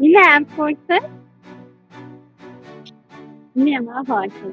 ഈ ലാംപ് പോയിട്ട് ഇനി നമ്മളെ ഹോട്ടൽ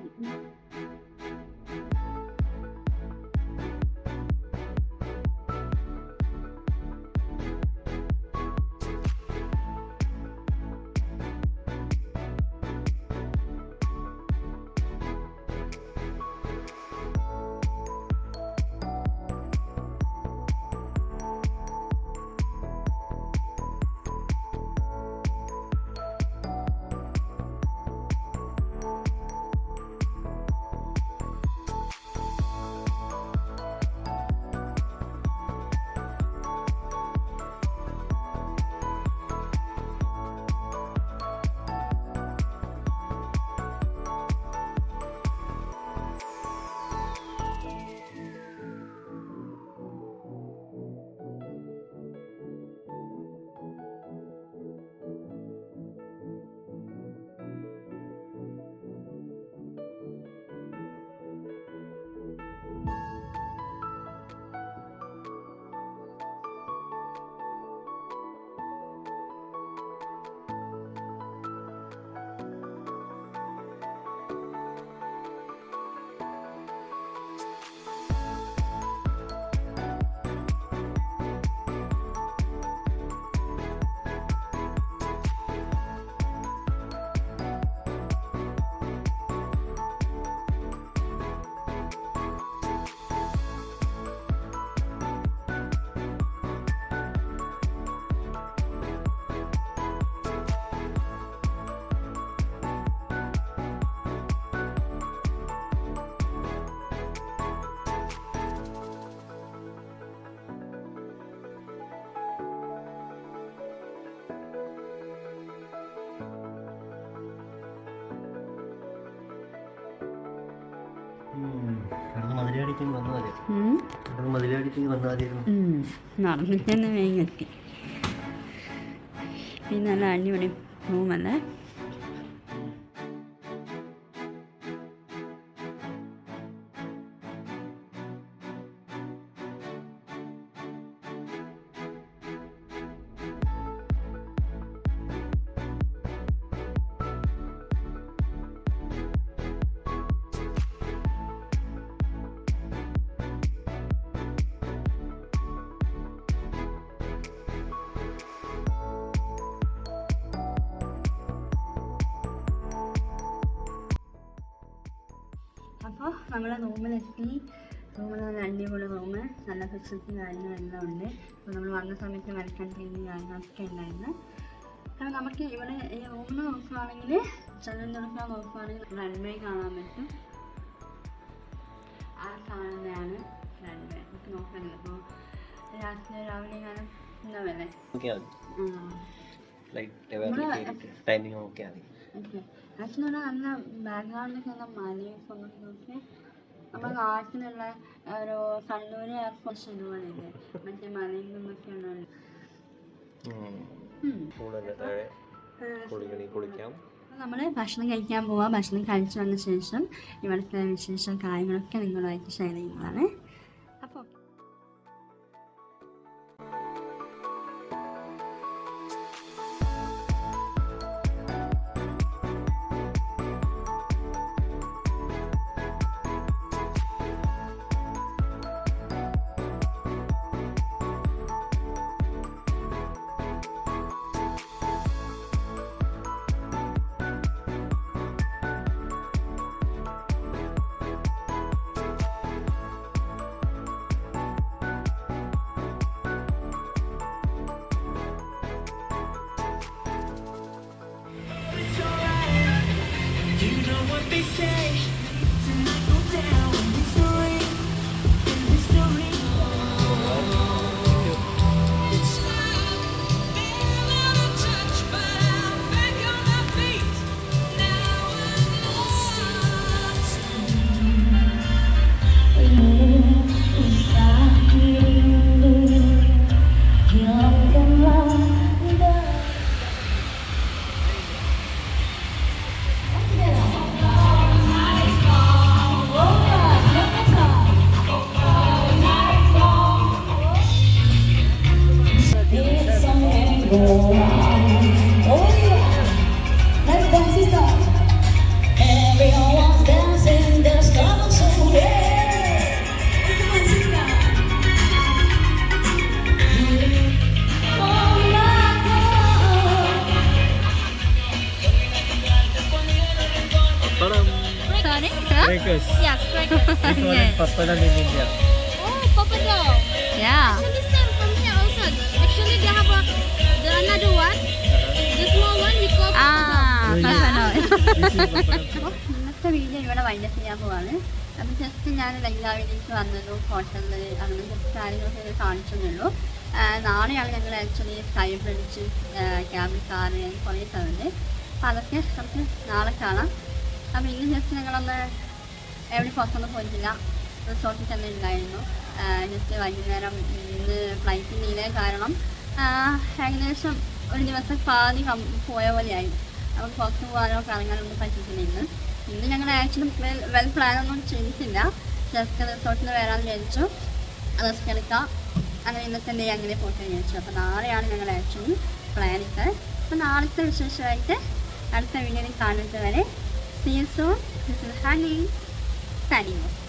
നടന്നിട്ട് തന്നെ വേഗം എത്തി. പിന്നെ നല്ല അടിപൊളി റൂമല്ലേ. അപ്പോൾ നമ്മൾ റൂമിലെത്തി. റൂമിൽ നല്ല അടിപൊളി റൂമ്, നല്ല ഫെസിലിറ്റി കാര്യങ്ങളെല്ലാം ഉണ്ട്. അപ്പോൾ നമ്മൾ വന്ന സമയത്ത് വെൽക്കം ഡ്രിങ്ക് കാര്യങ്ങളൊക്കെ ഉണ്ടായിരുന്നു. കാരണം നമുക്ക് ഇവിടെ ഈ റൂമിൽ നോക്കുകയാണെങ്കിൽ ചെല്ലുന്നിടക്കാൻ നോക്കുകയാണെങ്കിൽ റൺവേ കാണാൻ പറ്റും. ആ കാണുന്നതാണ് റൺവേ. നമുക്ക് നോക്കാനില്ല. അപ്പോൾ രാവിലെ കാലം ഉണ്ടാവല്ലേ. ആക്ച്വലി നല്ല ബാക്ക്ഗ്രൗണ്ടിലൊക്കെ നല്ല മലയും ഒക്കെ നമ്മുടെ നാട്ടിലുള്ള ഒരു കണ്ണൂര് എയർപോർട്ട് ഇതുപോലെ ഇല്ലേ, മറ്റേ മലയിൽ നിന്നൊക്കെ ഉണ്ടാവും. നമ്മൾ ഭക്ഷണം കഴിക്കാൻ പോവാം. ഭക്ഷണം കഴിച്ചു വന്ന ശേഷം ഇവിടുത്തെ വിശേഷം കാര്യങ്ങളൊക്കെ നിങ്ങളുമായിട്ട് ഷെയർ ചെയ്യുന്നതാണ്. അപ്പോൾ Papadam. Sorry? Crackers. Yes, crackers. We call it papadam in India. Oh, papadam. Yeah. Actually, same from here also. Actually, they have another one. The small one we call Ah, Really? This is papadam. അപ്പോൾ ഇന്നത്തെ video ഇവിടെ wind up ചെയ്യാൻ പോവാണ്. അപ്പം just ഞാൻ ലൈലാവിലേക്ക് വന്നതും ഹോട്ടലിൽ അങ്ങനെ ജസ്റ്റ് കാര്യങ്ങളൊക്കെ കാണിച്ചതേ. നാളെയാണ് ഞങ്ങൾ ആക്ച്വലി സ്കൈപ്പ് അടിച്ച് ക്യാബിൽ കാറ് കുറേ സ്ഥലമുണ്ട്. അപ്പോൾ അതൊക്കെ നമുക്ക് നാളെ കാണാം. അപ്പോൾ ഇന്ന് ജസ്റ്റ് ഞങ്ങളൊന്ന് എവിടെ പുറത്തൊന്നും പോയിട്ടില്ല, റിസോർട്ടിൽ തന്നെ ഉണ്ടായിരുന്നു. ജസ്റ്റ് വൈകുന്നേരം ഇന്ന് ഫ്ലൈറ്റ് ഡിലേ കാരണം ഏകദേശം ഒരു ദിവസം പാതി പോയ പോലെയായി. അപ്പോൾ പുറത്ത് പോകാനോ കറങ്ങാനൊന്നും പറ്റിയിട്ടില്ല. ഇന്ന് ഞങ്ങൾ ആക്ച്വലി വെൽ പ്ലാനൊന്നും ചെയ്തിട്ടില്ല. ജസ്റ്റ് റിസോർട്ടിൽ വരാൻ വിചാരിച്ചു, റെസ്റ്റ് എടുക്കാം, അങ്ങനെ ഇന്നത്തെ ഡേ അങ്ങനെ പോയിട്ട് വിചാരിച്ചു. അപ്പോൾ നാളെയാണ് ഞങ്ങൾ ആക്ച്വലി പ്ലാൻ ഇട്ടത്. അപ്പോൾ നാളത്തെ വിശേഷമായിട്ട് അടുത്ത വീഡിയോയിൽ കാണുന്നത് വരെ see you soon. This is Honey signing off.